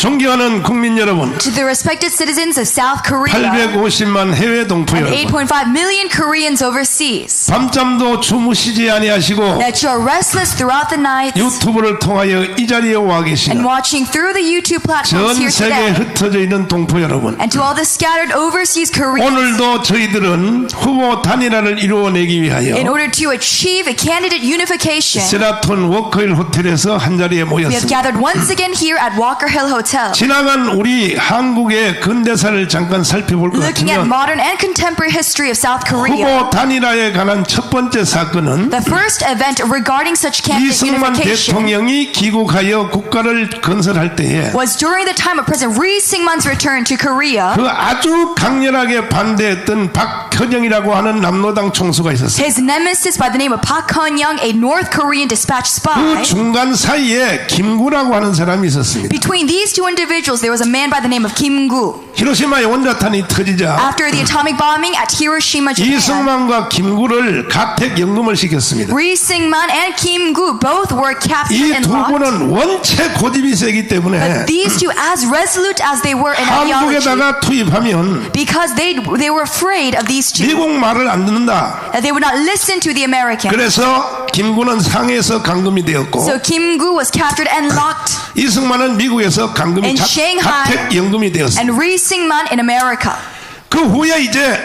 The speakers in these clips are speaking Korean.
존경하는 국민 여러분, To the respected citizens of South Korea 850만 해외 동포 and 여러분, 8.5 million Koreans overseas, 밤잠도 주무시지 아니하시고 that you are restless throughout the night 유튜브를 통하여 이 자리에 와 and 계시는 watching through the YouTube 전 platforms here 세계에 today, 흩어져 있는 동포 여러분, and to all the scattered overseas Koreans, 오늘도 저희들은 후보 단일화를 이루어내기 위하여 in order to achieve a candidate unification, 세라톤 워커힐 호텔에서 한 자리에 we have 모였습니다. gathered once again here at Walker Hill Hotel. 지나간 우리 한국의 근대사를 잠깐 살펴볼 것 Looking at 같으면 modern and contemporary history of South Korea, 후보 단일화에 관한 첫 번째 사건은 the first event regarding such candidate 이승만 unification 대통령이 귀국하여 국가를 건설할 때에 was during the time of President Lee Syngman's return to Korea. 그 아주 강렬하게 반대했던 박현영이라고 하는 남로당 총수가 있었어요. His nemesis by the name of Park Hun-young, a North Korean dispatch 그 spy. 중간 사이에 김구라고 하는 사람이 있었습니다. Between these two individuals, there was a man by the name of Kim Gu. 히로시마의 원자탄이 터지자 After the atomic bombing at Hiroshima, Japan, 이승만과 김구를 가택 연금을 시켰습니다. Lee Syngman and Kim Gu both were captured 이 and 두 locked. 분은 원체 고집이 세기 때문에 These two, as resolute as they were in ideology, 한국에다가 투입하면 because they were afraid of these two, 미국 말을 안 듣는다. that they would not listen to the Americans. 그래서 김구는 상해에서 감금이 되었고 So Kim Gu was captured and locked, 이승만은 미국에서 감금이 In Shanghai, 가택 연금이 되었습니다. and Lee Syngman in America. 그 후에 이제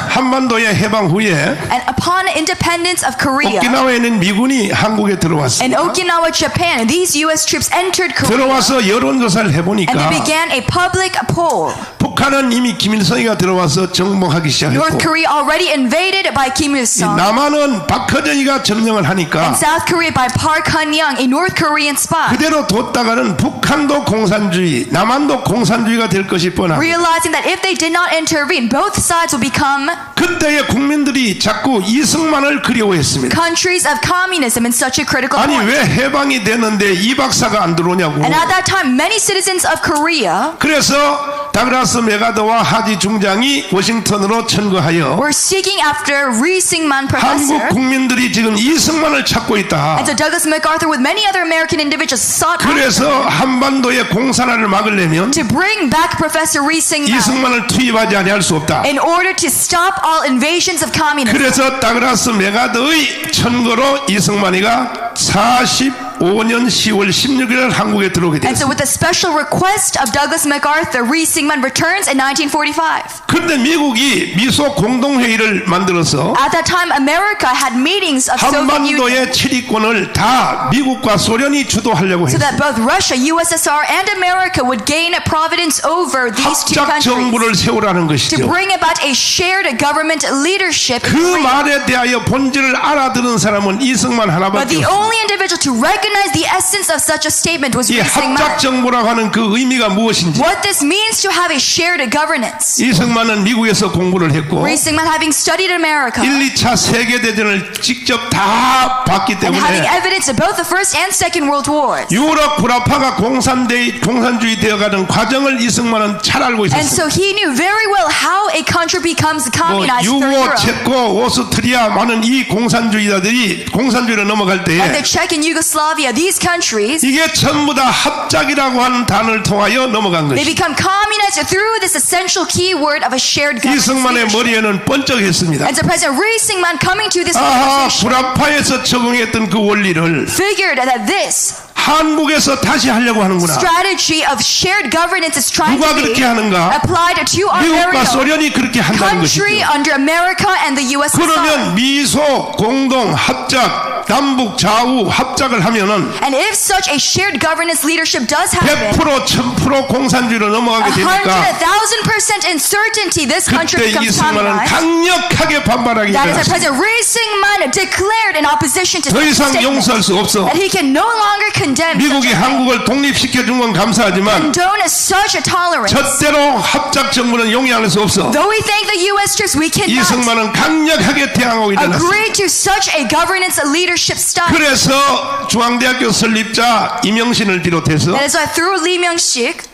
한반도의 해방 후에 And upon independence of Korea, 오키나와에는 미군이 한국에 in 들어왔습니다. Okinawa, Japan, these U.S. troops entered Korea, 들어와서 여론조사를 and they 해보니까 began a public poll. 북한은 이미 김일성이가 들어와서 정복하기 시작했고 North Korea already invaded by Kim Il-sung, 남한은 박헌영이가 점령을 하니까 and South Korea by Park Hun-young, a North Korean spy. 그대로 뒀다가는 북한도 공산주의, 남한도 공산주의가 될 것이 뻔하고 Realizing that if they did not intervene, both sides will become 그때의 국민들이 자꾸 이승만을 그리워했습니다. countries of communism in such a critical 아니 point. 왜 해방이 되는데 이 박사가 안 들어오냐고. And at that time, many citizens of Korea 그래서 다그라스 메가더와 하지 중장이 워싱턴으로 천거하여 were seeking after Lee Syngman professor. 한국 국민들이 지금 이승만을 찾고 있다. And so Douglas MacArthur with many other American individuals sought 그래서 한반도의 공산화를 막으려면 to bring back Professor Lee Syngman 이승만을 투입하지 아니할 수 없다. in order to stop all invasions of communism. 그래서 다그라스 메가더의 천거로 이승만이가 45년 10월 16일 한국에 들어오게 And so 됐습니다. with the special request of Douglas MacArthur, Lee Syngman returns in 1945. 그런데 미국이 미소 공동회의를 만들어서 At that time, America had meetings of Soviet Union 한반도의 치리권을 다 미국과 소련이 주도하려고 so 했어요. that both Russia, USSR, and America would gain a providence over these two 합작 countries 정부를 세우라는 to 것이죠. bring about a shared government leadership. 그 말에 대하여 본질을 알아들은 사람은 이승만 But 하나밖에 the 없어요. only individual to recognize the essence of such a statement was 이 Lee Syngman. 합작 정부라고 하는 그 의미가 무엇인지 What this means to have a shared governance. 이승만은 미국에서 공부를 했고 Lee Syngman, having studied America 1, 2차 세계대전을 직접 다 봤기 and having 때문에 evidence of both the First and Second World Wars. 유럽 불화파가 공산주의 되어가는 과정을 이승만은 잘 알고 And 있었어요. so he knew very well how a country becomes 뭐 communized through 유고, Europe. 체코, 오스트리아 많은 이 공산주의자들이 공산주의로 넘어갈 Like 때에 the Czech and Yugoslavia, these countries, 이게 전부 다 합작이라고 하는 단어를 통하여 넘어간 they 것이. become communized through this essential key word of a shared governance. 이승만의 leadership. 머리에는 번쩍했습니다. And so President Lee Syngman coming to this 아하, realization 불화파에서 적응했던 그 원리를 figured that this 한국에서 다시 하려고 하는구나. strategy of shared governance is trying 누가 to be 그렇게 하는가? applied to our 미국과 very own 소련이 그렇게 한다는 country 것이죠. under America and the USSR. 그러면 미소, 공동, 합작, 남북, 좌우 합작을 하면은 And if such a shared governance leadership does happen, 100%, 1000% 공산주의로 넘어가게 되니까 100,000% in certainty this country 그때 becomes 이승만은 communized. 강력하게 반발하기 That is why 시작했습니다. President Lee Syngman declared in opposition to 더 this 이상 statement 용서할 수 없어. that he can no longer condemn 미국이 such a thing. 한국을 독립시켜준 건 감사하지만 Condone such a tolerance. 절대로 합작 정부는 용인할 수 없어. Though we thank the U.S. troops, we cannot 이승만은 강력하게 대항하고 일어났어. agree to such a governance leadership style. 그래서 중앙대학교 설립자 이명신을 비롯해서 That is why through Lee Myung-sik,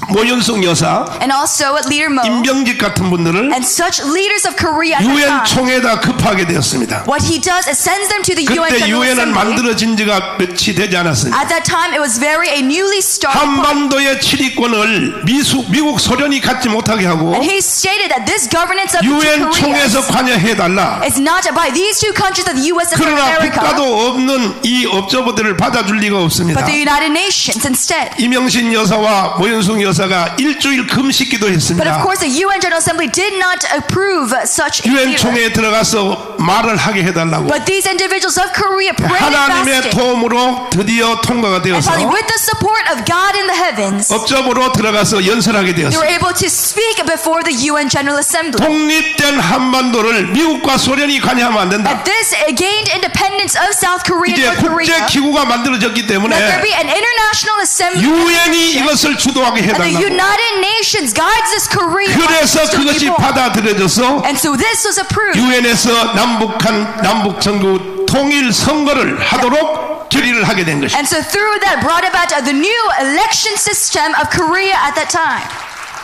모윤숙 여사, and also Leader Mo, 임병직 같은 분들을 and such leaders of Korea at 유엔 that time. 총회에다 급하게 되었습니다. What he does is sends them to the UN 그때 General 유엔은 Assembly. 만들어진 지가 며칠 되지 않았습니다. At that time, it was a newly started. 한반도의 치리권을 미국 소련이 갖지 못하게 하고 And he stated that this governance of the two 유엔 총회에서 Koreas 관여해달라. is not by these two countries of the U.S. and 그러나 America, 국가도 없는 이 업저버들을 받아줄 리가 없습니다. but the United Nations instead. 이명신 여사와 모윤숙 여사가 일주일 금식기도 But of 했습니다. course, the UN General Assembly did not approve such a 유엔 leader. 총회에 들어가서 말을 하게 해달라고. But these individuals of Korea prayed and 하나님의 fasted. 도움으로 드디어 통과가 And 되어서 finally, with the support of God in the heavens, 업적으로 들어가서 연설하게 they were 되었습니다. able to speak before the UN General Assembly. 독립된 한반도를 미국과 소련이 관여하면 안 된다. At this gained independence of South Korea 이제 and North 국제 Korea, 기구가 만들어졌기 let there 때문에 be an international assembly. 유엔이 이것을 주도하게 And the 해달라고. United Nations guides this Korea. 그래서 to 그것이 be born. 받아들여져서 And so this was approved. 유엔에서 남북 정부 통일 선거를 하도록 결의를 하게 된 것입니다. And so through that brought about the new election system of Korea at that time.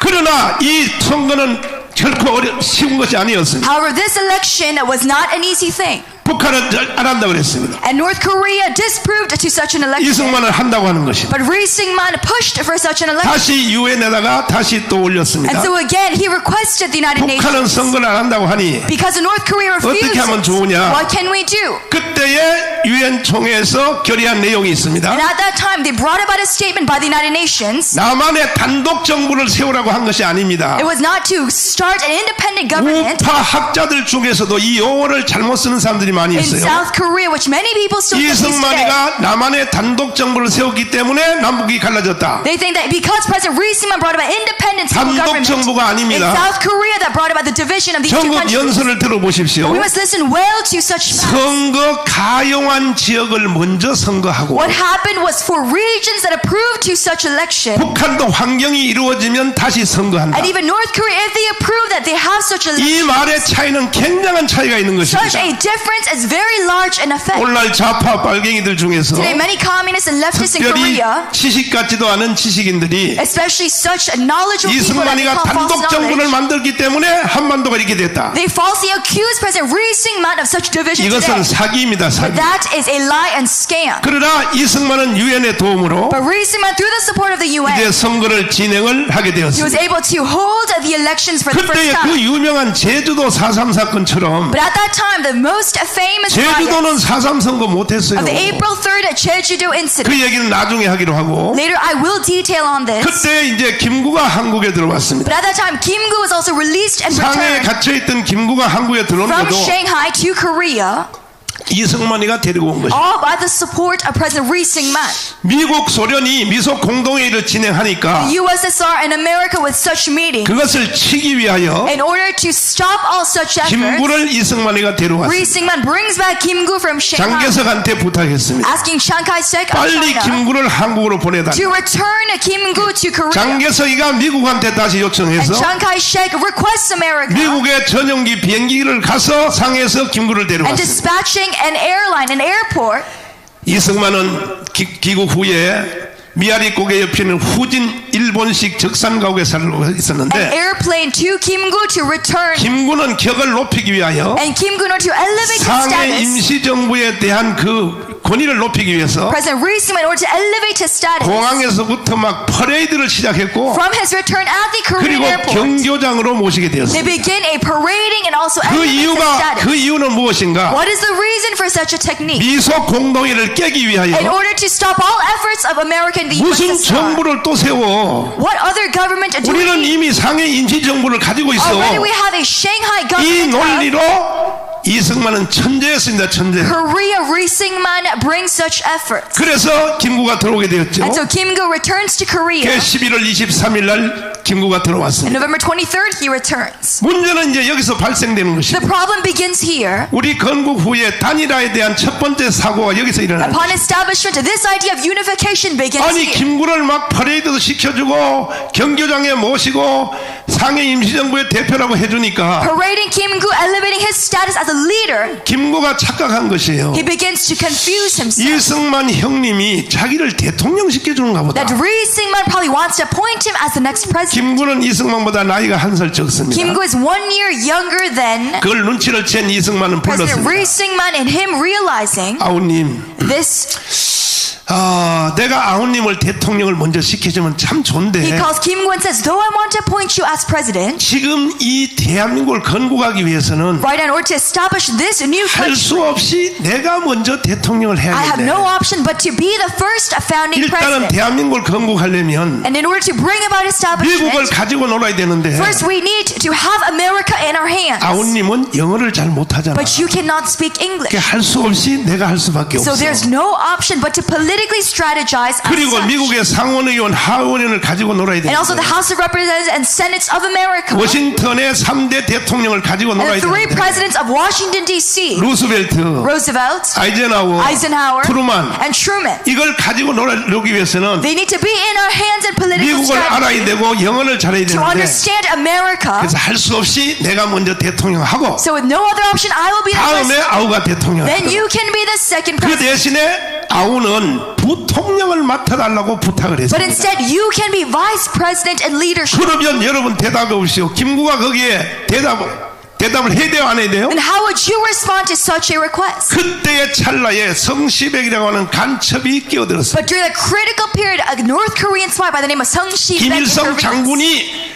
그러나 이 선거는 결코 쉬운 것이 아니었습니다. However, this election was not an easy thing. 북한은 안 한다고 그랬습니다. And North Korea disproved to such an election. 이승만은 한다고 하는 것입니다. But Ri Syngman pushed for such an election. 다시 유엔에다가 다시 또 올렸습니다. And so again, he requested the United 북한은 Nations. 선거를 안 한다고 하니 Because North Korea 어떻게 하면 refuses. 좋으냐? What can we do? 그때의 유엔 총회에서 결의한 내용이 있습니다. And at that time, they brought about a statement by the United Nations. 남한의 단독 정부를 세우라고 한 것이 아닙니다. It was not to start an independent government. 우파 학자들 중에서도 이 용어를 잘못 쓰는 사람들이 많이 In 있어요. South Korea, which many people still think today. 이승만이가 남한의 단독 정부를 세웠기 때문에 남북이 갈라졌다. They think that because President Ri Syngman brought about independent civil 단독 government 정부가 in 아닙니다. South Korea that brought about the division of these two 전국 countries. 연설을 들어보십시오. We must listen well to such facts. 선거 가용한 지역을 먼저 선거하고 What happened was for regions that approved to such election, 북한도 환경이 이루어지면 다시 선거한다. and even North Korea, if they approve that they have such 이 election, 말의 차이는 굉장한 차이가 있는 such 것입니다. a difference is very large in effect. 오늘날 좌파 빨갱이들 중에서 Today, many communists and leftists in 특별히 Korea, 지식 같지도 않은 지식인들이 especially such knowledgeable people that they 이승만이가 call false 단독 정부를 knowledge, 만들기 때문에 한반도가 이렇게 됐다. they falsely accuse President Ri Syngman of such division 이것은 today. 사기입니다. 사기. That is a lie and scam. 그러나 이승만은 유엔의 도움으로 But Ri Syngman, through the support of the 이제 UN, 선거를 진행을 하게 he was 되었습니다. able to hold the elections for the first 그때의 그 time. 유명한 제주도 4.3 사건처럼 But at that time, the most famous riot 제주도는 4.3 선거 못했어요. of the April 3rd Jeju-do incident. 그 얘기는 나중에 하기로 하고 Later, I will detail on this. 그때 이제 김구가 한국에 들어왔습니다. But at that time, Kim Gu was also released and 상해에 returned 갇혀있던 김구가 한국에 들어오는 from 것도 Shanghai to Korea, 이승만이가 데리고 온 것입니다. all by the support of President Ri Syngman. 미국 소련이 미소 공동회의를 진행하니까 The USSR and America with such meeting, 그것을 치기 위하여 in order to stop all such efforts, 김구를 이승만이가 Ri 데려왔습니다. Syngman brings back Kim Gu from Shanghai, 장개석한테 부탁했습니다. asking Chiang Kai-shek of 빨리 China 김구를 한국으로 보내달라. to return Kim Gu to Korea. 장개석이가 미국한테 다시 And 요청해서 Chiang Kai-shek requests America 미국의 전용기 비행기를 가서 상해에서 김구를 and 데려왔습니다. dispatching an airline, an airport. 이승만은 귀국 후에 미아리 고개 옆에 있는 후진 일본식 적산가옥에 살고 An 있었는데 airplane to Kim Gu to return. 김구는 격을 높이기 위하여 And Kim Gu, in order to elevate his 상해 status, 임시정부에 대한 그 권위를 높이기 위해서 President Ri Syngman, in order to elevate his status, 공항에서부터 막 퍼레이드를 시작했고 from his return at the Korean 그리고 airport, 경교장으로 모시게 they 되었습니다. begin a parading and also 그 elevate his status. 그 이유는 무엇인가? What is the reason for such a technique? 미소 공동회를 깨기 In 위하여 order to stop all efforts of America and the 무슨 USSR. 정부를 또 세워? What other government do we 우리는 need? 이미 상해 임시정부를 가지고 있어. Already we have a Shanghai 이 government. 논리로 이승만은 천재였습니다. 천재. Korea Ri Syngman brings such efforts. 그래서 김구가 들어오게 되었죠. And so Kim Gu returns to Korea. 11월 23일 날 김구가 And 들어왔습니다. November 23rd, he returns. 문제는 이제 여기서 발생되는 The 것입니다. problem begins here. 우리 건국 후에 단일화에 대한 첫 번째 사고가 여기서 일어납니다. Upon establishment, this idea of unification begins 아니 here. 김구를 막 퍼레이드도 시켜주고 경교장에 모시고 상해 임시정부의 대표라고 해주니까 Parading Kim Gu, elevating his status as the a leader, 김구가 착각한 것이에요. he begins to confuse himself. 이승만 형님이 자기를 대통령 시켜주는가 보다. That Ri Syngman probably wants to appoint him as the next president. 김구는 이승만보다 나이가 한 살 적습니다. Kim Gu is 1 year younger than 그걸 눈치를 챈 이승만은 President 불렀습니다. Ri Syngman, and him realizing 아우님, this, 내가 아우님을 대통령을 먼저 시켜주면 참 he 좋은데 calls Kim Gu and says, though I want to appoint you as president, 지금 이 대한민국을 건국하기 위해서는 right, in order to establish this new 할 country, 수 없이 내가 먼저 대통령을 I have 해야겠네. no option but to be the first founding 일단은 president. 대한민국을 건국하려면 And in order to bring about 미국을 establishment, 가지고 놀아야 되는데 first we need to have America in our hands. 아우님은 영어를 잘 못하잖아. But you cannot speak English. 할 수 없이 내가 할 수밖에 So 없어. there's no option but to politically strategize as 그리고 such. 미국의 상원의원, 하원의원을 가지고 놀아야 And also the 되는데 House of Representatives and Senates of America. 워싱턴의 3대 대통령을 가지고 And 놀아야 the 3 되는데 presidents of Washington, D.C. 루스벨트, Roosevelt, 아이젠하워, Eisenhower, 트루만 and Truman. 이걸 가지고 놀기 위해서는 They need to be in our hands in political 미국을 알아야 strategy 되고 영어를 잘해야 to 되는데 understand America. 그래서 할 수 없이 내가 먼저 대통령하고 So with no other option, I will be the 다음에 first. 아우가 대통령. Then you can be the second 그 president. 대신에 아우는 부통령을 맡아달라고 부탁을 But 했습니다. instead, you can be vice president and leadership. 그러면 여러분 대답해 보시오. 김구가 거기에 대답을 해야 돼요, 안 해야 돼요? And how would you respond to such a request? 그때의 찰나에 성시백이라고 하는 간첩이 끼어들었어요. But during the critical period, a North Korean spy by the name of Sung Shi-baek 김일성 intervenes. 장군이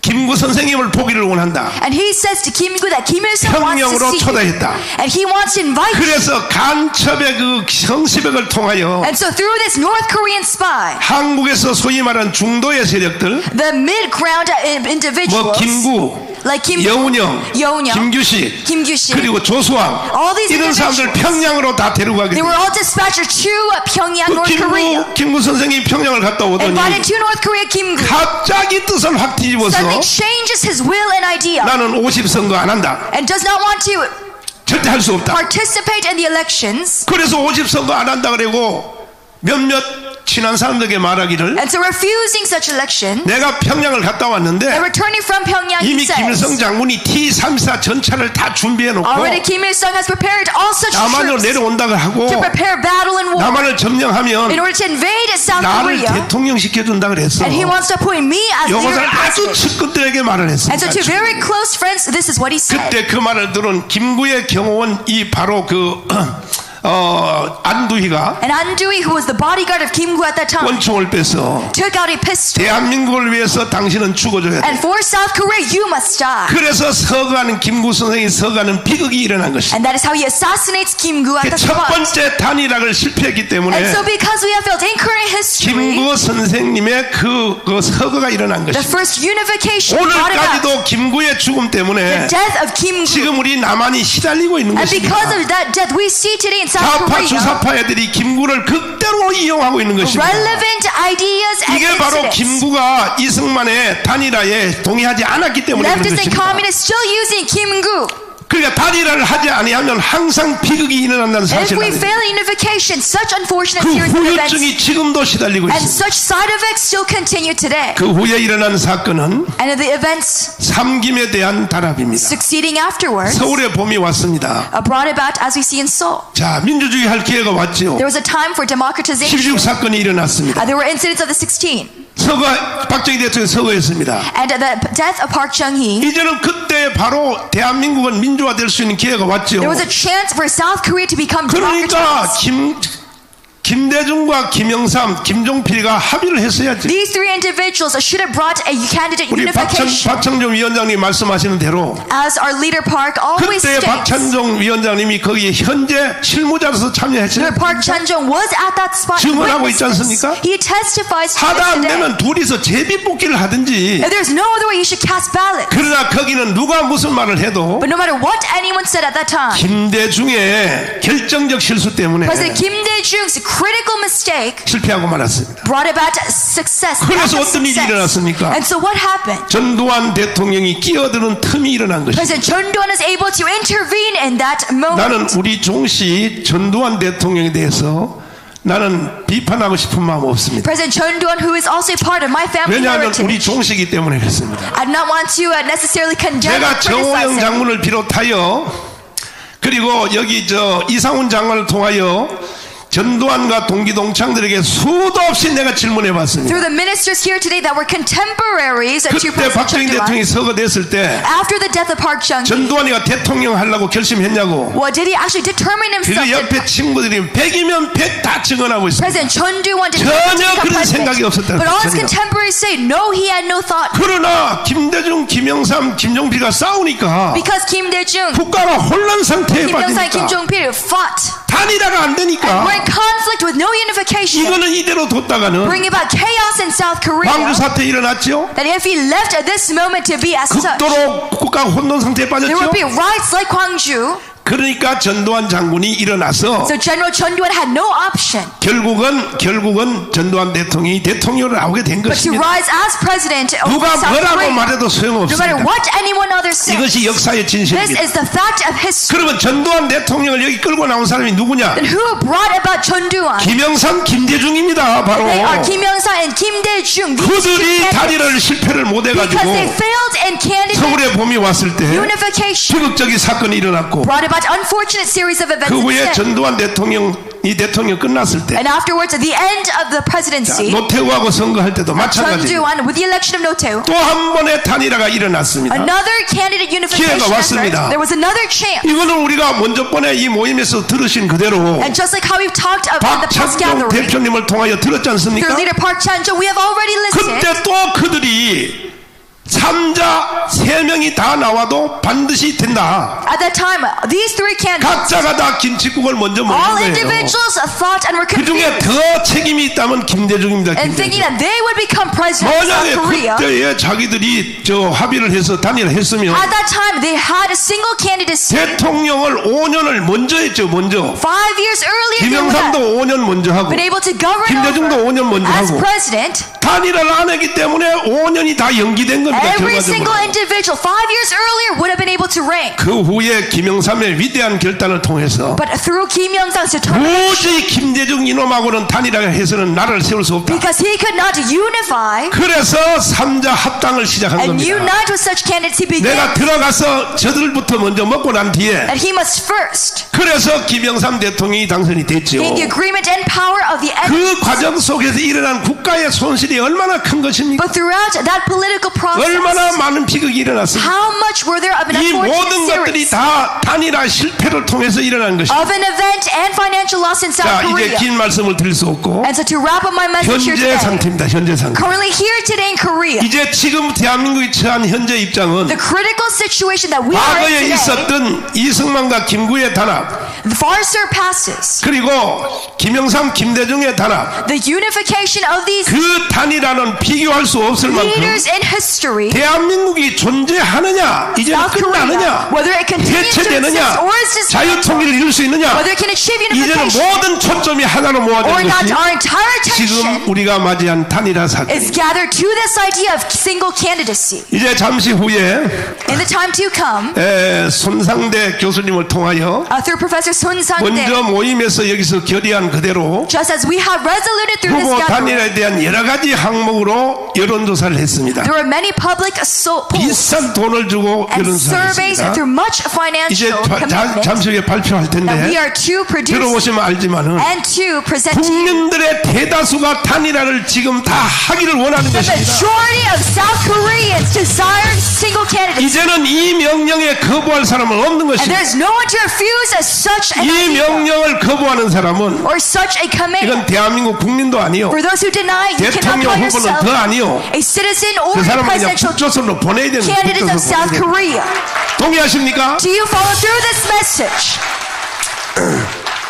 김구 선생님을 보기를 원한다. And he says to Kim Gu that Kim Il-sung wants to 평양으로 see him. 초대했다. And he wants to invite you. 그래서 간첩의 그 성시백을 통하여 And so through this North Korean spy, 한국에서 소위 말하는 중도의 세력들, the mid-ground individuals, 뭐 김구, like Kim 여운형, 여운형, 김규식, Kim Gyu-sik, 그리고 조수왕 all these 이런 사람들 individuals, 평양으로 다 데리고 가게 they were 돼요. all dispatched to Pyongyang, 그 North Korea. 김구 선생이 평양을 갔다 오더니 Invited to North Korea, Kim Gu 갑자기 뜻을 확 뒤집어서 suddenly changes his will and idea 나는 50선거 안 한다. and does not want to 절대 할 수 없다. participate in the elections. 그래서 50선거 안 한다 그러고 몇몇 친한 사람들에게 말하기를 And so refusing such election, 내가 평양을 갔다 and 왔는데 returning from Pyongyang, he 이미 김일성 says, 장군이 T-34 전차를 다 준비해 놓고 already Kim Il-sung has prepared all such 남한으로 troops 내려온다고 하고 to prepare battle and war 남한을 점령하면 in order to invade South 나를 Korea. 대통령 시켜준다 그랬어. And he wants to appoint me as 이것을 leader 아주 president. 측근들에게 말을 And so to 했습니다. very close friends, this is what he said. 그때 그 말을 들은 김구의 경호원 이 바로 그 안두희가 And An Dui, who was the bodyguard of Kim Gu at that time, 권총을 빼서 took out a pistol. 대한민국을 위해서 당신은 죽어줘야 돼. And for South Korea, you must die. 그래서 서가는 김구 선생이 서가는 비극이 일어난 것이다. And that is how he assassinates Kim Gu at the 첫 spot. 번째 단일학을 실패했기 때문에 And so because we have failed in current history, 김구 선생님의 그 서거가 일어난 the 것이다. first unification brought about 오늘까지도 김구의 죽음 때문에 the death of Kim Gu. 지금 우리 남한이 시달리고 있는 And because 것입니다. of that death, we see today in South 좌파 Korea 주사파 애들이 김구를 극대로 이용하고 있는 것입니다. relevant ideas and 이게 바로 incidents. 김구가 이승만의 단일화에 동의하지 않았기 때문에 그런 Leftists and 것입니다. communists still using Kim Gu. 그러니까 단일화를 하지 아니하면 항상 비극이 일어난다는 And if 사실을 we 알아야 fail in unification, such unfortunate 그 series of events 후유증이 지금도 시달리고 and 있습니다. such side effects still continue today. 그 후에 일어난 사건은 And the events 삼김에 대한 단합입니다. succeeding afterwards 서울의 봄이 왔습니다. brought about as we see in Seoul. 자, 민주주의 할 기회가 왔죠. There was a time for democratization. 16 사건이 일어났습니다. There were incidents of the 16. 박정희 대통령이 서거했습니다. And the death of Park Chung-hee. 이제는 그때 바로 대한민국은 민주화될 수 있는 기회가 왔죠. There was a chance for South Korea to become 그러니까 democratized. 김대중과 김영삼, 김종필이가 합의를 했어야지. These three individuals should have brought a candidate 우리 unification. 박찬종 위원장님 말씀하시는 대로 As our leader Park always 그때 states, 박찬종 위원장님이 거기에 현재 실무자로서 참여했어요. Leader Park Chan-jung was at that spot. 증언하고 있지 witnesses. 않습니까? He testifies to 하다 this 안 today. 되면 둘이서 제비뽑기를 하든지. If there's no other way, you should cast ballots. 그러나 거기는 누가 무슨 말을 해도 But no matter what anyone said at that time, 김대중의 결정적 실수 때문에 President Kim Dae-jung's critical mistake 실패하고 말았습니다. brought about success. 그래서 lack of 어떤 일이 success. 일어났습니까? And so what happened? 전두환 대통령이 끼어드는 틈이 일어난 것입니다. President Chun Doo-hwan is able to intervene in that moment. 나는 우리 종씨 전두환 대통령에 대해서 나는 비판하고 싶은 마음 없습니다. President Chun Doo-hwan, who is also a part of my family 왜냐하면 heritage, 우리 종씨이기 때문에 그렇습니다. I do not want to necessarily condemn or 제가 criticize 정호영 him. 장군을 비롯하여 그리고 여기 이상훈 장관을 통하여 전두환과 동기동창들에게 수도 없이 내가 질문해 봤습니다. Through the ministers here today that were contemporaries to 그때 President 박정희 Chun 대통령이 Doo-hwan, 서거됐을 때 after the death of Park Chung-hee, 전두환이가 대통령 하려고 결심했냐고. well, did he actually determine 그 himself 옆에 that 친구들이 100이면 100 다 증언하고 있습니다. President Chun Doo-hwan did 전혀 not become 그런 생각이 president? 없었다는 But all his 거죠. contemporaries say, no, he had no thought. 그러나 김대중, 김영삼, 김종필가 싸우니까 Because Kim Dae-jung, 국가가 혼란 상태에 Kim Yong-san, Kim 빠지니까 Jong-pil fought. 단일화가 안 되니까 We're in conflict with no unification. 이거는 이대로 뒀다가는 Bring about chaos in South Korea. 광주 사태 일어났죠. That if he left at this moment to be as such, 극도로 국가 혼돈 상태에 there 빠졌죠. would be riots like Gwangju. 그러니까 전두환 장군이 일어나서 So General Chun Doo-hwan had no option 결국은 전두환 대통령이 대통령으로 나오게 된 but to 것입니다. rise as president over 누가 South 뭐라고 Korea. 말해도 No matter 소용없습니다. what anyone others say, 이것이 역사의 this 진실입니다. is the fact of history. 그러면 전두환 대통령을 여기 끌고 나온 사람이 누구냐? And who brought about Chun Doo-hwan? 김영삼, 김대중입니다. 바로 They are Kim Yong-san and Kim Dae-jung. These two 그들이 candidates. 단일화를 실패를 못 Because 해가지고 they failed in candidate 서울의 봄이 왔을 때 unification, 비극적인 사건이 일어났고 brought about unfortunate series of events 그 후에 instead. 전두환 대통령 끝났을 때 And afterwards, at the end of the presidency, 노태우하고 선거할 때도 Chun 마찬가지입니다. Doo-hwan, with the election of Notae, 또 한 번의 단일화가 일어났습니다. another candidate unification 기회가 왔습니다. effort. There was another chance. 이거는 우리가 먼저 번에 이 모임에서 들으신 그대로 And just like how we've talked about the past 박찬종 gathering, 대표님을 통하여 들었지 않습니까? through leader Park Chan-jung, we have already listened. 그때 또 그들이 3자 3명이 다 나와도 반드시 된다. At that time, these three candidates, 각자가 다 김치국을 먼저 all 먹는 거예요. individuals thought and were 그 중에 confused 더 책임이 있다면 김대중입니다. and thinking 김대중. that they would become president of 만약에 South Korea. 그때에 자기들이 합의를 해서 단일화 했으면 At that time, they had a single candidacy. 대통령을 5년을 먼저 했죠. 먼저 5 years earlier, they would have 김영삼도 5년 먼저 하고 been able to govern 김대중도 over 5년 먼저 as 하고 president. 단일화를 안 했기 때문에 5년이 다 연기된 겁니다. Every single 결과적으로. individual 5 years earlier would have been able to reign. 그 후에 김영삼의 위대한 결단을 통해서 But through Kim Yong-san's determination, 도저히 김대중 이놈하고는 단일화를 해서는 나라를 세울 수 없다. because he could not unify 그래서 3자 합당을 시작한 and 겁니다. unite with such candidates, he 내가 began 들어가서 저들부터 먼저 먹고 난 뒤에 that he must first 그래서 김영삼 대통령이 당선이 됐죠. gain the agreement and power of the enemy. 그 과정 속에서 일어난 국가의 손실이 얼마나 큰 것입니까? But throughout that political 얼마나 process, 많은 비극이 일어났습니까? how much were there of an 이 모든 unfortunate 것들이 series 다 단일화 실패를 통해서 일어난 것입니다. of an event and financial loss in South 자, 이제 Korea? 긴 말씀을 드릴 수 없고 And so to wrap up my message here 현재 today, 상태입니다. 현재 상태. currently here today in Korea, 이제 지금 대한민국이 처한 현재 입장은 the critical situation that we are in 과거에 today 있었던 이승만과 김구의 단합 far surpasses 그리고 김영삼, 김대중의 단합 the unification of these 그 단일화는 비교할 수 없을 만큼 leaders in history. 대한민국이 존재하느냐 이제는 South Korea, 끝나느냐 whether it continues to exist 해체되느냐 or is dismantled, 자유통일을 이룰 수 있느냐 whether it can achieve 이제는 unification 모든 초점이 하나로 or 모아지는 not, 것이 our entire 지금 attention 우리가 맞이한 단일화 is 사건입니다. gathered to this idea of single candidacy. 이제 잠시 후에 In the time to come, 손상대 교수님을 통하여 through Professor Sun Sang-dae, 먼저 모임에서 여기서 결의한 그대로 just as we have resoluted through this 후보 gathering, 단일화에 대한 여러 가지 항목으로 여론조사를 했습니다. there were many public polls 비싼 돈을 주고 and 여론조사를 surveys 했습니다. through much 이제 financial commitment 잠시 후에 발표할 that we 텐데 are to produce 들어보시면 알지만은 and to present to you. 국민들의 대다수가 단일화를 지금 다 하기를 원하는 The 것입니다. majority of South Koreans desire single candidates, 이제는 이 명령에 거부할 사람은 없는 and 것입니다. there's no one to refuse as such an 이 idea 명령을 거부하는 사람은 or such a command. 이건 대한민국 국민도 아니요 For those who deny, you cannot 대통령 call 후보는 yourself 더 아니요 a citizen or 그 a 사람은 그냥 presidential 북조선으로 보내야 되는 candidate of South 북조선 Korea. 동의하십니까? Do you follow through this message?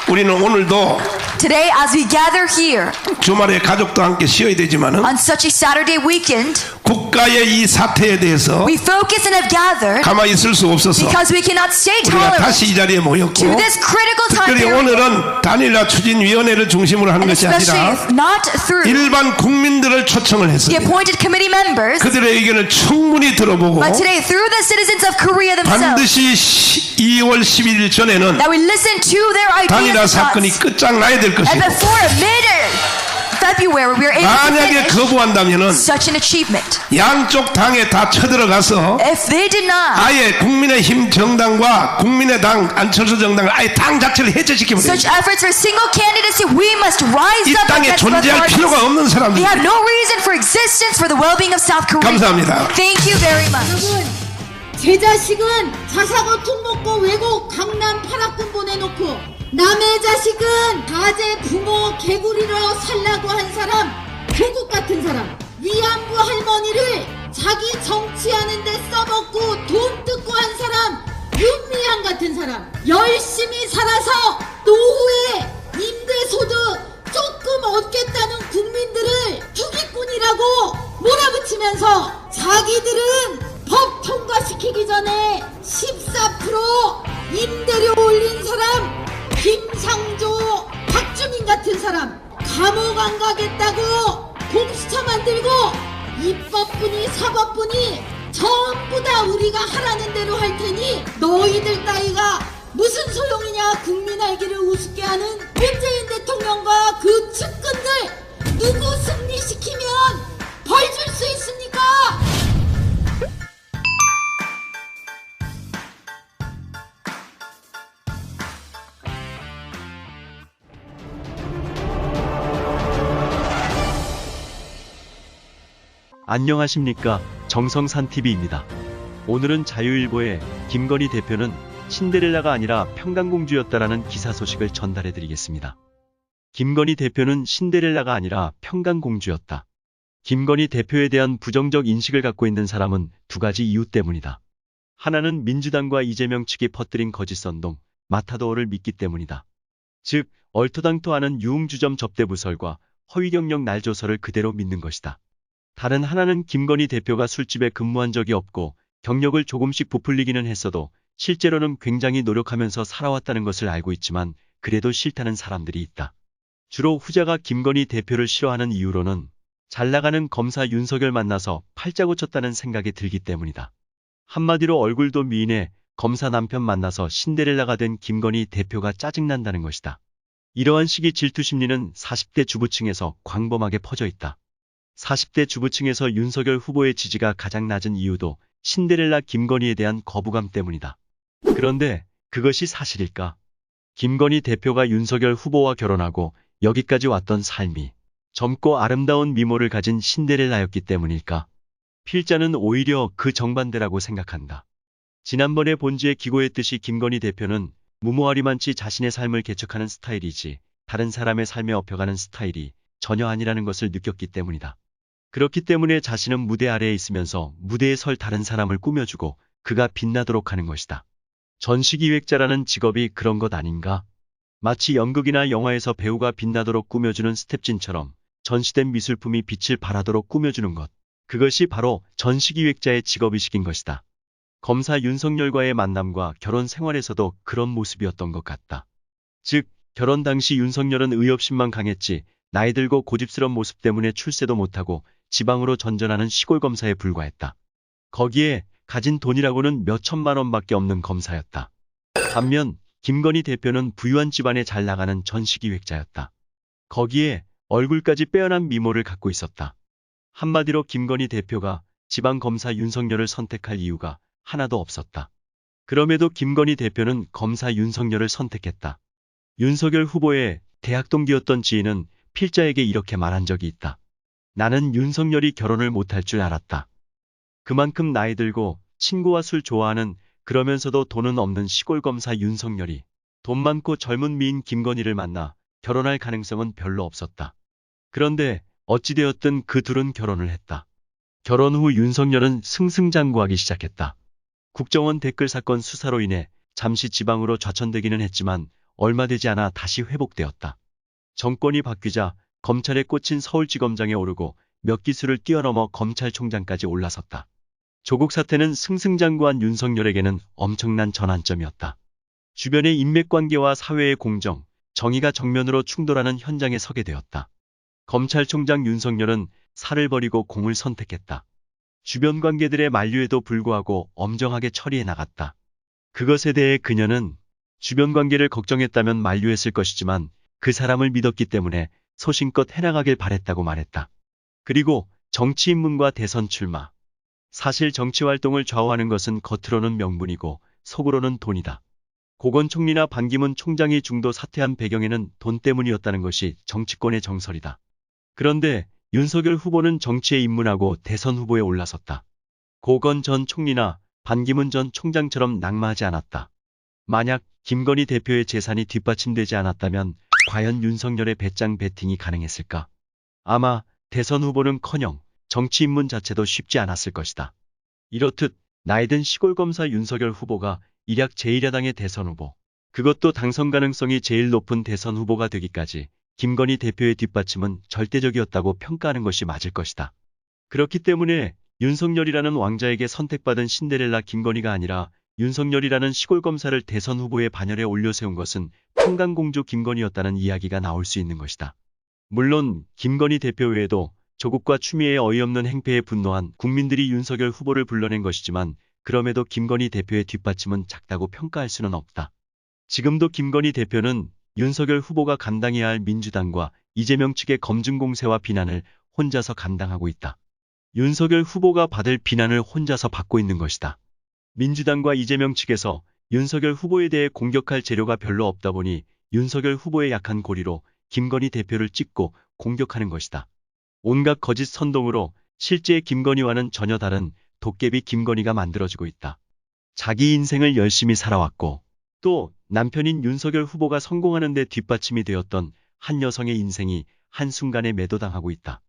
우리는 오늘도 Today, as we gather here 주말에 가족도 함께 쉬어야 되지만은 on such a Saturday weekend, 국가의 이 사태에 대해서 we focus and have gathered 가만히 있을 수 없어서 because we cannot stay 우리가 tolerant 다시 이 자리에 to 모였고 this critical time 특별히 period, 오늘은 단일화 추진위원회를 중심으로 하는 and 것이 especially 아니라 if not through 일반 국민들을 초청을 the 했습니다. appointed committee members, 그들의 의견을 충분히 들어보고 but today through the citizens of Korea themselves, 반드시 2월 11일 전에는 that we listen to their ideas 단일화 and 사건이 thoughts, 끝장나야 될 and 것이고 before February, we were able to 만약에 finish 거부한다면은 such an achievement. 양쪽 당에 다 쳐들어가서 If they did not, 아예 국민의힘 정당과 국민의당 안철수 정당을 아예 당 자체를 해체시키면 such 됩니다. efforts for single candidacy, we must rise 이 up 땅에 against both 존재할 parties. 필요가 없는 사람들. They have no reason for existence for the well-being of South Korea. 감사합니다. Thank you very much. 여러분, 제 자식은 자사고 통 먹고 외국 강남 파락군 보내놓고 남의 자식은 가재 부모 개구리로 살라고 한 사람, 조국 같은 사람, 위안부 할머니를 자기 정치하는 데 써먹고 돈 뜯고 한 사람, 윤미향 같은 사람, 열심히 살아서 노후에 임대소득 조금 얻겠다는 국민들을 투기꾼이라고 몰아붙이면서 자기들은 법 통과시키기 전에 14% 임대료 올린 사람, 김상조, 박주민 같은 사람 감옥 안 가겠다고 공수처 만들고 입법부니 사법부니 전부 다 우리가 하라는 대로 할 테니 너희들 따위가 무슨 소용이냐. 국민 알기를 우습게 하는 문재인 대통령과 그 측근들 누구 승리시키면 벌 줄 수 있습니까? 안녕하십니까, 정성산TV입니다. 오늘은 자유일보의 김건희 대표는 신데렐라가 아니라 평강공주였다라는 기사 소식을 전달해드리겠습니다. 김건희 대표는 신데렐라가 아니라 평강공주였다. 김건희 대표에 대한 부정적 인식을 갖고 있는 사람은 두 가지 이유 때문이다. 하나는 민주당과 이재명 측이 퍼뜨린 거짓선동, 마타도어를 믿기 때문이다. 즉, 얼토당토하는 유흥주점 접대부설과 허위경력 날조설을 그대로 믿는 것이다. 다른 하나는 김건희 대표가 술집에 근무한 적이 없고 경력을 조금씩 부풀리기는 했어도 실제로는 굉장히 노력하면서 살아왔다는 것을 알고 있지만 그래도 싫다는 사람들이 있다. 주로 후자가 김건희 대표를 싫어하는 이유로는 잘나가는 검사 윤석열 만나서 팔자 고쳤다는 생각이 들기 때문이다. 한마디로 얼굴도 미인의 검사 남편 만나서 신데렐라가 된 김건희 대표가 짜증난다는 것이다. 이러한 식의 질투 심리는 40대 주부층에서 광범하게 퍼져 있다. 40대 주부층에서 윤석열 후보의 지지가 가장 낮은 이유도 신데렐라 김건희에 대한 거부감 때문이다. 그런데 그것이 사실일까? 김건희 대표가 윤석열 후보와 결혼하고 여기까지 왔던 삶이 젊고 아름다운 미모를 가진 신데렐라였기 때문일까? 필자는 오히려 그 정반대라고 생각한다. 지난번에 본지에 기고했듯이 김건희 대표는 무모하리만치 자신의 삶을 개척하는 스타일이지 다른 사람의 삶에 업혀가는 스타일이 전혀 아니라는 것을 느꼈기 때문이다. 그렇기 때문에 자신은 무대 아래에 있으면서 무대에 설 다른 사람을 꾸며주고 그가 빛나도록 하는 것이다. 전시기획자라는 직업이 그런 것 아닌가? 마치 연극이나 영화에서 배우가 빛나도록 꾸며주는 스텝진처럼 전시된 미술품이 빛을 발하도록 꾸며주는 것. 그것이 바로 전시기획자의 직업의식인 것이다. 검사 윤석열과의 만남과 결혼 생활에서도 그런 모습이었던 것 같다. 즉, 결혼 당시 윤석열은 의협심만 강했지 나이 들고 고집스러운 모습 때문에 출세도 못하고 지방으로 전전하는 시골 검사에 불과했다. 거기에 가진 돈이라고는 몇 천만 원밖에 없는 검사였다. 반면 김건희 대표는 부유한 집안에 잘 나가는 전시기획자였다. 거기에 얼굴까지 빼어난 미모를 갖고 있었다. 한마디로 김건희 대표가 지방검사 윤석열을 선택할 이유가 하나도 없었다. 그럼에도 김건희 대표는 검사 윤석열을 선택했다. 윤석열 후보의 대학 동기였던 지인은 필자에게 이렇게 말한 적이 있다. 나는 윤석열이 결혼을 못할 줄 알았다. 그만큼 나이 들고 친구와 술 좋아하는 그러면서도 돈은 없는 시골검사 윤석열이 돈 많고 젊은 미인 김건희를 만나 결혼할 가능성은 별로 없었다. 그런데 어찌되었든 그 둘은 결혼을 했다. 결혼 후 윤석열은 승승장구하기 시작했다. 국정원 댓글 사건 수사로 인해 잠시 지방으로 좌천되기는 했지만 얼마 되지 않아 다시 회복되었다. 정권이 바뀌자 검찰에 꽂힌 서울지검장에 오르고 몇 기수를 뛰어넘어 검찰총장까지 올라섰다. 조국 사태는 승승장구한 윤석열에게는 엄청난 전환점이었다. 주변의 인맥관계와 사회의 공정, 정의가 정면으로 충돌하는 현장에 서게 되었다. 검찰총장 윤석열은 살을 버리고 공을 선택했다. 주변 관계들의 만류에도 불구하고 엄정하게 처리해 나갔다. 그것에 대해 그녀는 주변 관계를 걱정했다면 만류했을 것이지만 그 사람을 믿었기 때문에 소신껏 해나가길 바랬다고 말했다. 그리고 정치 입문과 대선 출마. 사실 정치 활동을 좌우하는 것은 겉으로는 명분이고 속으로는 돈이다. 고건 총리나 반기문 총장이 중도 사퇴한 배경에는 돈 때문이었다는 것이 정치권의 정설이다. 그런데 윤석열 후보는 정치에 입문하고 대선 후보에 올라섰다. 고건 전 총리나 반기문 전 총장처럼 낙마하지 않았다. 만약 김건희 대표의 재산이 뒷받침되지 않았다면 과연 윤석열의 배짱 배팅이 가능했을까? 아마 대선 후보는커녕 정치 입문 자체도 쉽지 않았을 것이다. 이렇듯 나이든 시골검사 윤석열 후보가 일약 제1야당의 대선 후보, 그것도 당선 가능성이 제일 높은 대선 후보가 되기까지 김건희 대표의 뒷받침은 절대적이었다고 평가하는 것이 맞을 것이다. 그렇기 때문에 윤석열이라는 왕자에게 선택받은 신데렐라 김건희가 아니라 윤석열이라는 시골검사를 대선 후보의 반열에 올려세운 것은 평강공주 김건희였다는 이야기가 나올 수 있는 것이다. 물론 김건희 대표 외에도 조국과 추미애의 어이없는 행패에 분노한 국민들이 윤석열 후보를 불러낸 것이지만 그럼에도 김건희 대표의 뒷받침은 작다고 평가할 수는 없다. 지금도 김건희 대표는 윤석열 후보가 감당해야 할 민주당과 이재명 측의 검증 공세와 비난을 혼자서 감당하고 있다. 윤석열 후보가 받을 비난을 혼자서 받고 있는 것이다. 민주당과 이재명 측에서 윤석열 후보에 대해 공격할 재료가 별로 없다 보니 윤석열 후보의 약한 고리로 김건희 대표를 찍고 공격하는 것이다. 온갖 거짓 선동으로 실제 김건희와는 전혀 다른 도깨비 김건희가 만들어지고 있다. 자기 인생을 열심히 살아왔고 또 남편인 윤석열 후보가 성공하는 데 뒷받침이 되었던 한 여성의 인생이 한순간에 매도당하고 있다.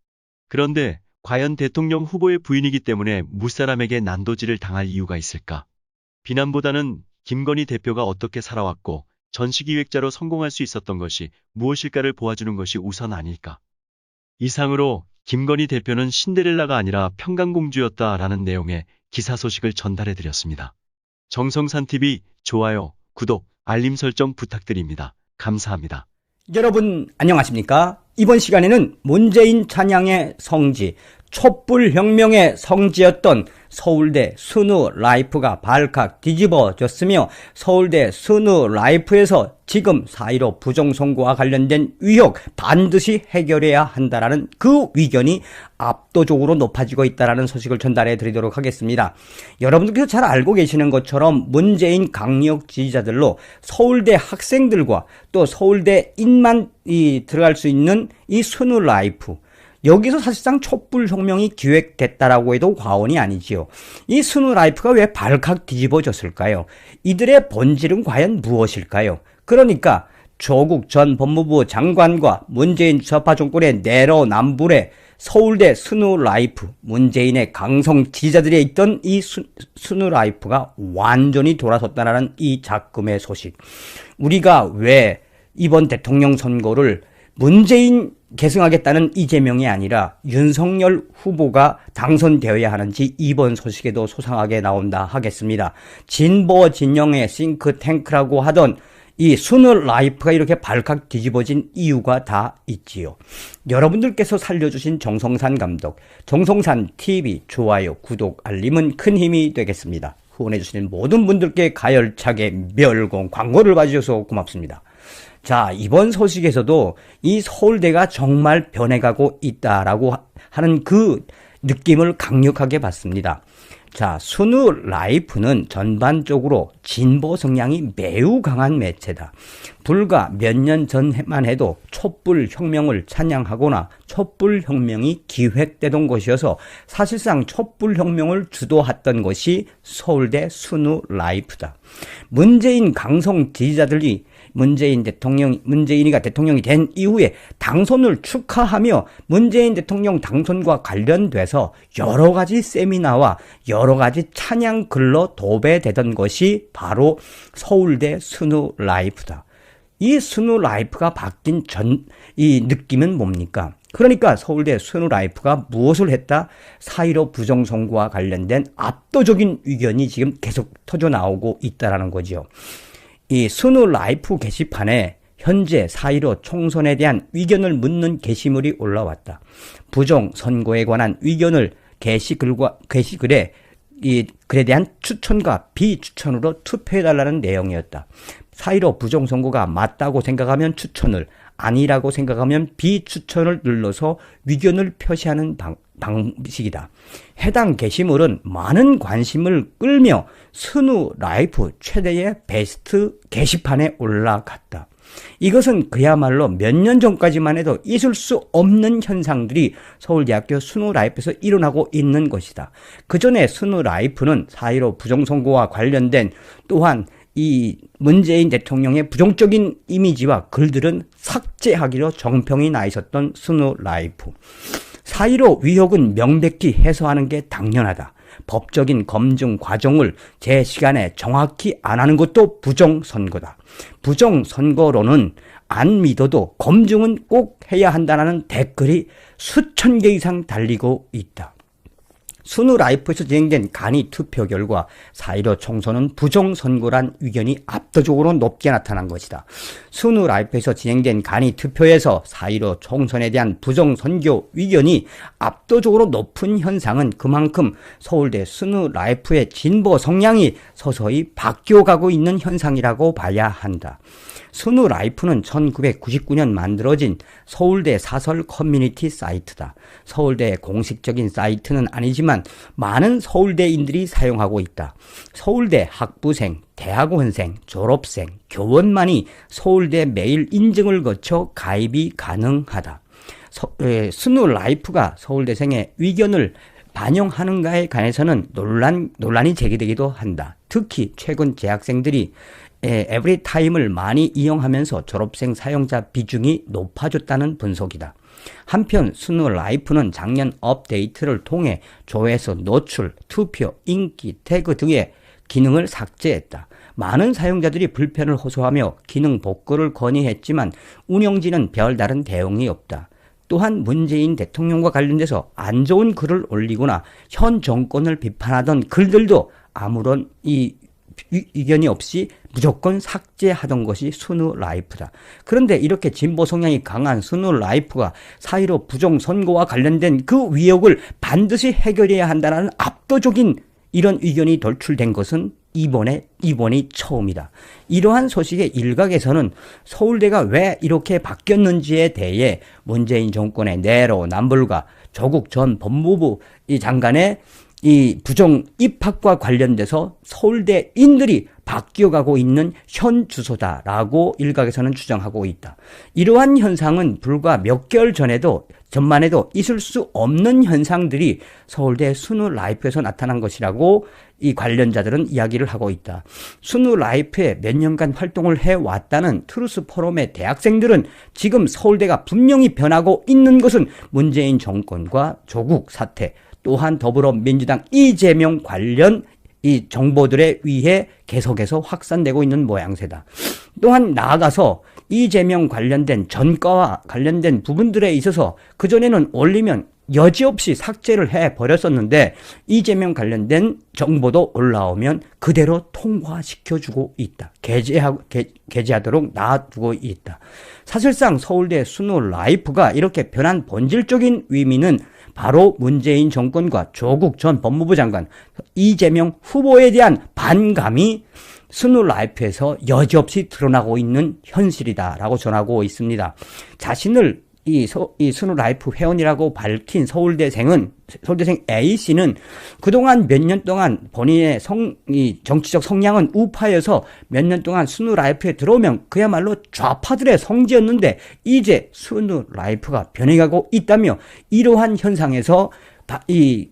그런데 과연 대통령 후보의 부인이기 때문에 무사람에게 난도질을 당할 이유가 있을까? 비난보다는 김건희 대표가 어떻게 살아왔고 전시기획자로 성공할 수 있었던 것이 무엇일까를 보아주는 것이 우선 아닐까? 이상으로 김건희 대표는 신데렐라가 아니라 평강공주였다라는 내용의 기사 소식을 전달해드렸습니다. 정성산TV 좋아요, 구독, 알림 설정 부탁드립니다. 감사합니다. 여러분 안녕하십니까? 이번 시간에는 문재인 찬양의 성지, 촛불혁명의 성지였던 서울대 스누라이프가 발칵 뒤집어졌으며 서울대 스누라이프에서 지금 4.15 부정선거와 관련된 의혹 반드시 해결해야 한다라는 그 의견이 압도적으로 높아지고 있다는 소식을 전달해 드리도록 하겠습니다. 여러분들께서 잘 알고 계시는 것처럼 문재인 강력 지지자들로 서울대 학생들과 또 서울대인만 들어갈 수 있는 이 스누라이프, 여기서 사실상 촛불혁명이 기획됐다라고 해도 과언이 아니지요. 이 스누라이프가 왜 발칵 뒤집어졌을까요? 이들의 본질은 과연 무엇일까요? 그러니까 조국 전 법무부 장관과 문재인 좌파 정권의 내로남불에 서울대 스누라이프, 문재인의 강성 지지자들이 있던 이 스누라이프가 완전히 돌아섰다는 이 작금의 소식. 우리가 왜 이번 대통령 선거를 문재인 계승하겠다는 이재명이 아니라 윤석열 후보가 당선되어야 하는지 이번 소식에도 소상하게 나온다 하겠습니다. 진보 진영의 싱크탱크라고 하던 이 스누라이프가 이렇게 발칵 뒤집어진 이유가 다 있지요. 여러분들께서 살려주신 정성산 감독, 정성산TV 좋아요, 구독, 알림은 큰 힘이 되겠습니다. 후원해주시는 모든 분들께 가열차게 멸공 광고를 봐주셔서 고맙습니다. 자, 이번 소식에서도 이 서울대가 정말 변해가고 있다라고 하는 그 느낌을 강력하게 받습니다. 자, 스누라이프는 전반적으로 진보 성향이 매우 강한 매체다. 불과 몇 년 전만 해도 촛불혁명을 찬양하거나 촛불혁명이 기획되던 것이어서 사실상 촛불혁명을 주도했던 것이 서울대 스누라이프다. 문재인 강성 지지자들이 문재인이가 대통령이 된 이후에 당선을 축하하며 문재인 대통령 당선과 관련돼서 여러 가지 세미나와 여러 가지 찬양 글로 도배되던 것이 바로 서울대 스누라이프다. 이 스누라이프가 바뀐 이 느낌은 뭡니까? 그러니까 서울대 스누라이프가 무엇을 했다? 4.15 부정선거와 관련된 압도적인 의견이 지금 계속 터져나오고 있다는 거죠. 이 스누라이프 게시판에 현재 4.15 총선에 대한 의견을 묻는 게시물이 올라왔다. 부정선거에 관한 의견을 게시글에 이 글에 대한 추천과 비추천으로 투표해달라는 내용이었다. 4.15 부정선거가 맞다고 생각하면 추천을, 아니라고 생각하면 비추천을 눌러서 의견을 표시하는 방식이다. 해당 게시물은 많은 관심을 끌며 스누 라이프 최대의 베스트 게시판에 올라갔다. 이것은 그야말로 몇 년 전까지만 해도 있을 수 없는 현상들이 서울대학교 스누라이프에서 일어나고 있는 것이다. 그 전에 스누라이프는 4.15 부정선거와 관련된 또한 이 문재인 대통령의 부정적인 이미지와 글들은 삭제하기로 정평이 나 있었던 스누라이프. 4.15 위협은 명백히 해소하는 게 당연하다. 법적인 검증 과정을 제 시간에 정확히 안 하는 것도 부정선거다. 부정선거로는 안 믿어도 검증은 꼭 해야 한다는 댓글이 수천 개 이상 달리고 있다. 스누라이프에서 진행된 간이 투표 결과 4.15 총선은 부정선거란 의견이 압도적으로 높게 나타난 것이다. 스누라이프에서 진행된 간이 투표에서 4.15 총선에 대한 부정선거 의견이 압도적으로 높은 현상은 그만큼 서울대 스누라이프의 진보 성향이 서서히 바뀌어가고 있는 현상이라고 봐야 한다. 스누라이프는 1999년 만들어진 서울대 사설 커뮤니티 사이트다. 서울대의 공식적인 사이트는 아니지만 많은 서울대인들이 사용하고 있다. 서울대 학부생, 대학원생, 졸업생, 교원만이 서울대 메일 인증을 거쳐 가입이 가능하다. 스누라이프가 서울대생의 의견을 반영하는가에 관해서는 논란이 제기되기도 한다. 특히 최근 재학생들이 에브리타임을 많이 이용하면서 졸업생 사용자 비중이 높아졌다는 분석이다. 한편 스누라이프는 작년 업데이트를 통해 조회수, 노출, 투표, 인기, 태그 등의 기능을 삭제했다. 많은 사용자들이 불편을 호소하며 기능 복구를 건의했지만 운영진은 별다른 대응이 없다. 또한 문재인 대통령과 관련돼서 안 좋은 글을 올리거나 현 정권을 비판하던 글들도 아무런 의견이 없이 무조건 삭제하던 것이 스누라이프다. 그런데 이렇게 진보 성향이 강한 스누라이프가 4.15 부정선거와 관련된 그 위협을 반드시 해결해야 한다는 압도적인 이런 의견이 돌출된 것은 이번이 처음이다. 이러한 소식의 일각에서는 서울대가 왜 이렇게 바뀌었는지에 대해 문재인 정권의 내로남불과 조국 전 법무부 장관의 이 부정 입학과 관련돼서 서울대인들이 바뀌어가고 있는 현 주소다라고 일각에서는 주장하고 있다. 이러한 현상은 불과 몇 개월 전만 해도 있을 수 없는 현상들이 서울대 스누라이프에서 나타난 것이라고 이 관련자들은 이야기를 하고 있다. 스누라이프에 몇 년간 활동을 해왔다는 트루스 포럼의 대학생들은 지금 서울대가 분명히 변하고 있는 것은 문재인 정권과 조국 사태, 또한 더불어민주당 이재명 관련 이 정보들에 의해 계속해서 확산되고 있는 모양새다. 또한 나아가서 이재명 관련된 전과와 관련된 부분들에 있어서 그전에는 올리면 여지없이 삭제를 해버렸었는데 이재명 관련된 정보도 올라오면 그대로 통과시켜주고 있다. 게재하도록 놔두고 있다. 사실상 서울대 스누라이프가 이렇게 변한 본질적인 의미는 바로 문재인 정권과 조국 전 법무부 장관, 이재명 후보에 대한 반감이 스누라이프에서 여지없이 드러나고 있는 현실이다라고 전하고 있습니다. 자신을 이 스누라이프 회원이라고 밝힌 서울대생 A씨는 그동안 몇 년 동안 본인의 정치적 성향은 우파여서 몇 년 동안 스누라이프에 들어오면 그야말로 좌파들의 성지였는데 이제 스누라이프가 변해가고 있다며 이러한 현상에서 이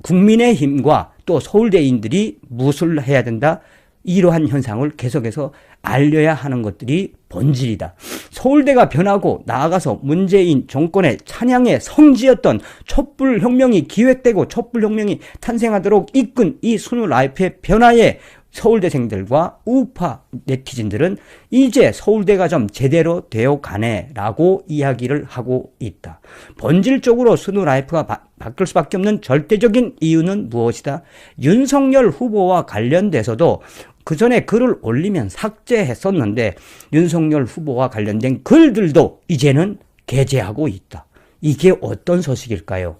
국민의힘과 또 서울대인들이 무엇을 해야 된다? 이러한 현상을 계속해서 알려야 하는 것들이 본질이다. 서울대가 변하고 나아가서 문재인 정권의 찬양의 성지였던 촛불혁명이 기획되고 촛불혁명이 탄생하도록 이끈 이 스누라이프의 변화에 서울대생들과 우파 네티즌들은 이제 서울대가 좀 제대로 되어가네라고 이야기를 하고 있다. 본질적으로 스누라이프가 바뀔 수밖에 없는 절대적인 이유는 무엇이다? 윤석열 후보와 관련돼서도 그 전에 글을 올리면 삭제했었는데 윤석열 후보와 관련된 글들도 이제는 게재하고 있다. 이게 어떤 소식일까요?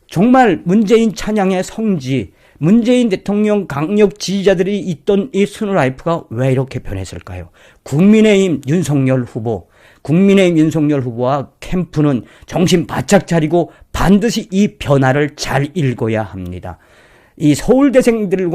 정말 문재인 찬양의 성지, 문재인 대통령 강력 지지자들이 있던 이 스노라이프가 왜 이렇게 변했을까요? 국민의힘 윤석열 후보와 캠프는 정신 바짝 차리고 반드시 이 변화를 잘 읽어야 합니다. 이 서울대생들의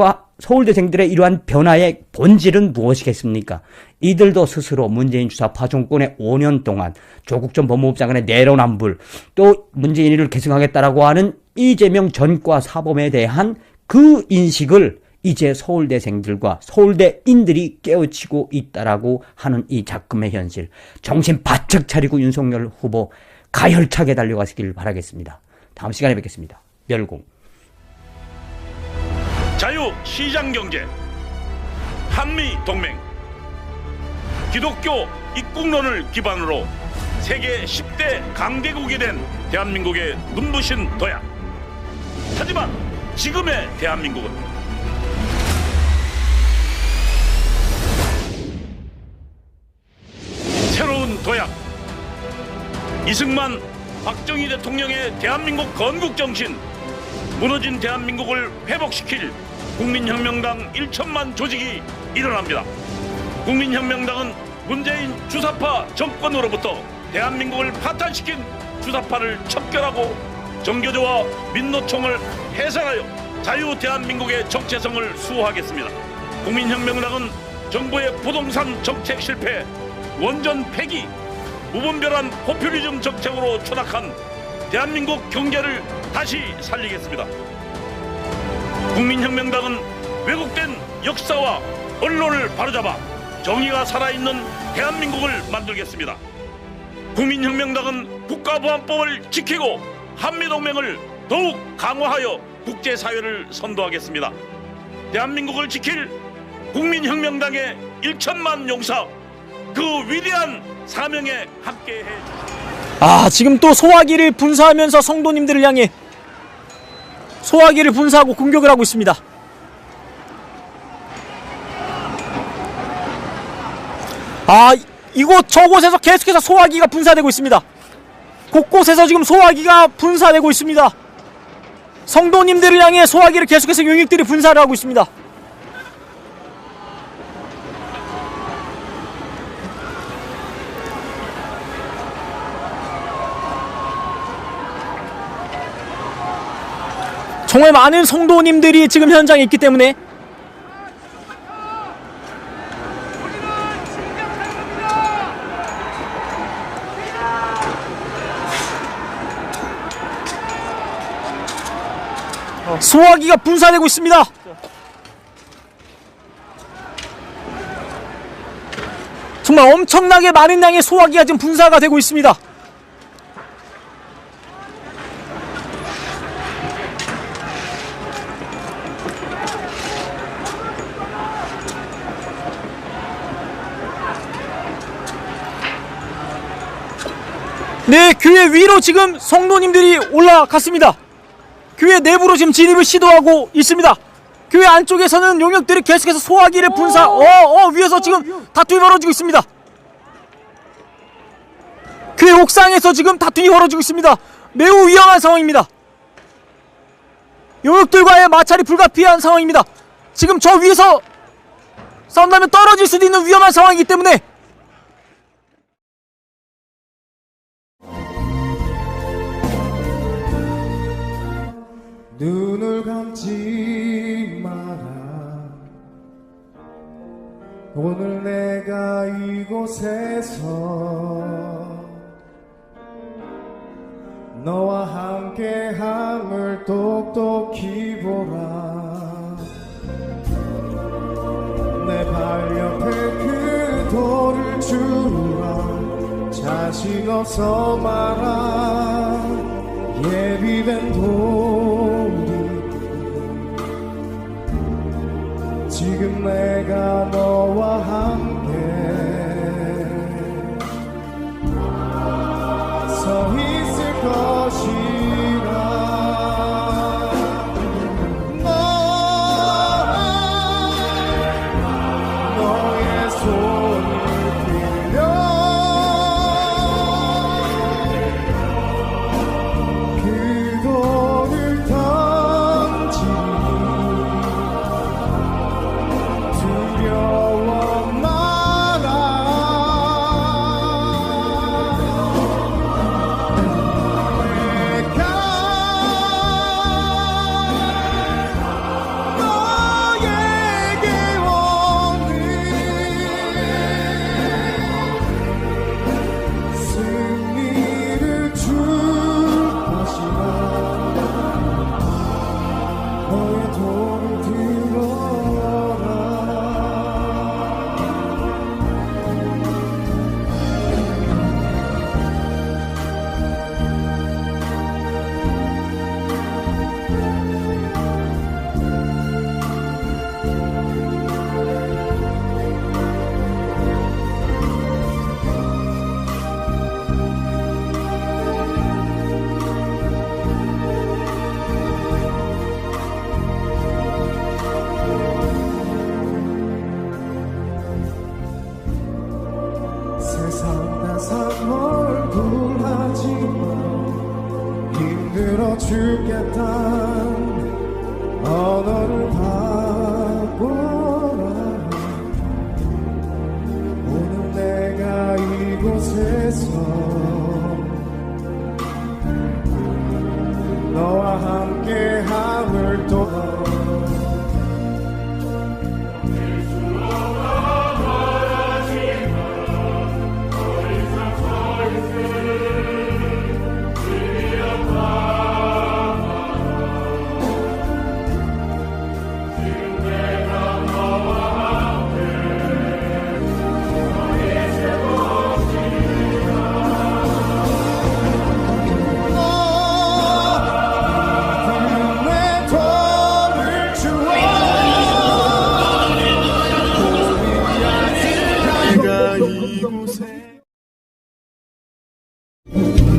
이러한 변화의 본질은 무엇이겠습니까? 이들도 스스로 문재인 주사파 정권의 5년 동안 조국 전 법무부 장관의 내로남불, 또 문재인을 계승하겠다라고 하는 이재명 전과 사범에 대한 그 인식을 이제 서울대생들과 서울대인들이 깨우치고 있다라고 하는 이 작금의 현실. 정신 바짝 차리고 윤석열 후보 가열차게 달려가시길 바라겠습니다. 다음 시간에 뵙겠습니다. 멸공. 자유 시장경제, 한미동맹, 기독교 입국론을 기반으로 세계 10대 강대국이 된 대한민국의 눈부신 도약. 하지만 지금의 대한민국은 새로운 도약, 이승만, 박정희 대통령의 대한민국 건국정신, 무너진 대한민국을 회복시킬 국민혁명당 1천만 조직이 일어납니다. 국민혁명당은 문재인 주사파 정권으로부터 대한민국을 파탄시킨 주사파를 척결하고 정교조와 민노총을 해산하여 자유 대한민국의 정체성을 수호하겠습니다. 국민혁명당은 정부의 부동산 정책 실패, 원전 폐기, 무분별한 포퓰리즘 정책으로 추락한 대한민국 경제를 다시 살리겠습니다. 국민혁명당은 왜곡된 역사와 언론을 바로잡아 정의가 살아있는 대한민국을 만들겠습니다. 국민혁명당은 국가보안법을 지키고 한미동맹을 더욱 강화하여 국제사회를 선도하겠습니다. 대한민국을 지킬 국민혁명당의 1천만 용사, 그 위대한 사명에 함께해 주십시오. 지금 또 소화기를 분사하면서 성도님들을 향해 소화기를 분사하고 공격을 하고 있습니다. 이곳 저곳에서 계속해서 소화기가 분사되고 있습니다. 곳곳에서 지금 소화기가 분사되고 있습니다. 성도님들을 향해 소화기를 계속해서 용익들이 분사를 하고 있습니다. 정말 많은 성도님들이 지금 현장에 있기 때문에 소화기가 분사되고 있습니다. 정말 엄청나게 많은 양의 소화기가 지금 분사가 되고 있습니다. 네, 교회 위로 지금 성도님들이 올라갔습니다. 교회 내부로 지금 진입을 시도하고 있습니다. 교회 안쪽에서는 용역들이 계속해서 소화기를 분사, 위에서 지금 다툼이 벌어지고 있습니다. 교회 옥상에서 지금 다툼이 벌어지고 있습니다. 매우 위험한 상황입니다. 용역들과의 마찰이 불가피한 상황입니다. 지금 저 위에서 싸운다면 떨어질 수도 있는 위험한 상황이기 때문에 눈을 감지 마라. 오늘 내가 이곳에서 너와 함께함을 똑똑히 보라. 내 발 옆에 그 돌을 주라. 자신 없어 마라. 예비된 돌이 지금 내가 너와 함께 서 있을 것이라. 너의 손을 빌려 그 돌을 던지니 얼굴 하지마 힘들어 죽겠다 언어를 바꿔라 오늘 내가 이곳에서 너와 함께 함을 또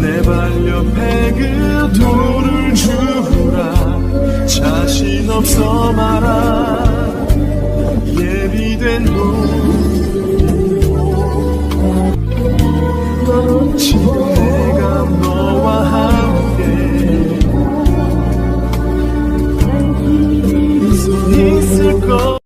내 반려패 그 돌을 주라 자신 없어 마라 예비된 路 지금 내가 너와 함께 있을 것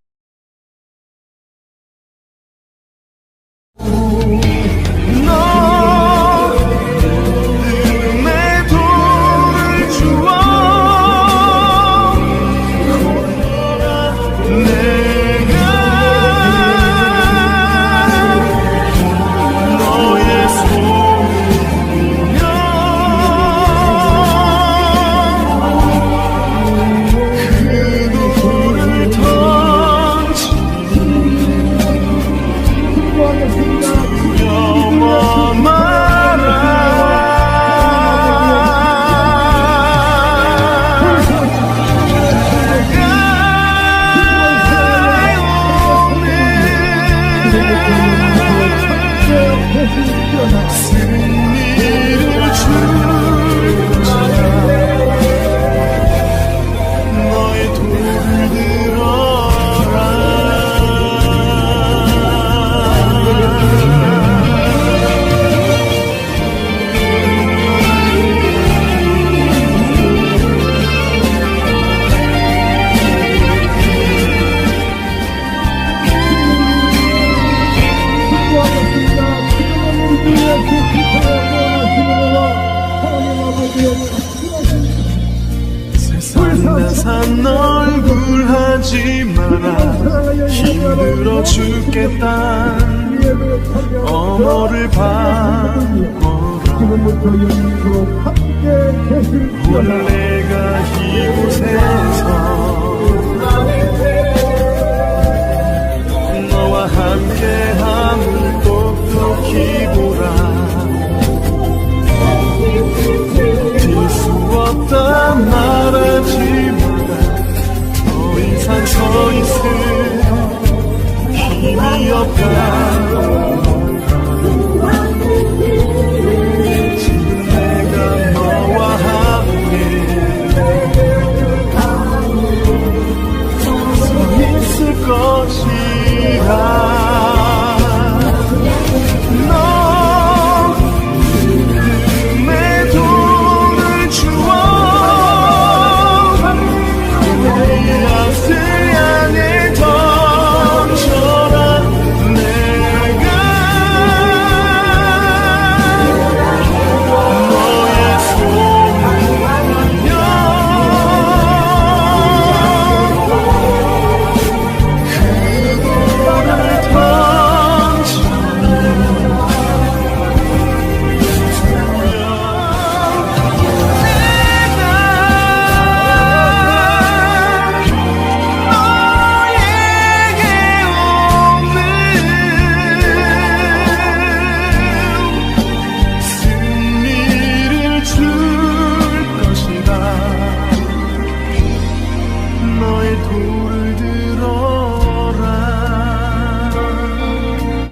세상 얼굴 하지 마라 힘들어 죽겠다 언어를 바꿔라 오늘 내가 이곳에서 너와 함께함을 똑똑히 보라 뛸 수 없다 말하지 마라 더 이상 서 있을 힘이 없다 지금 내가 너와 함께 서 있을 것이다 너의 돌을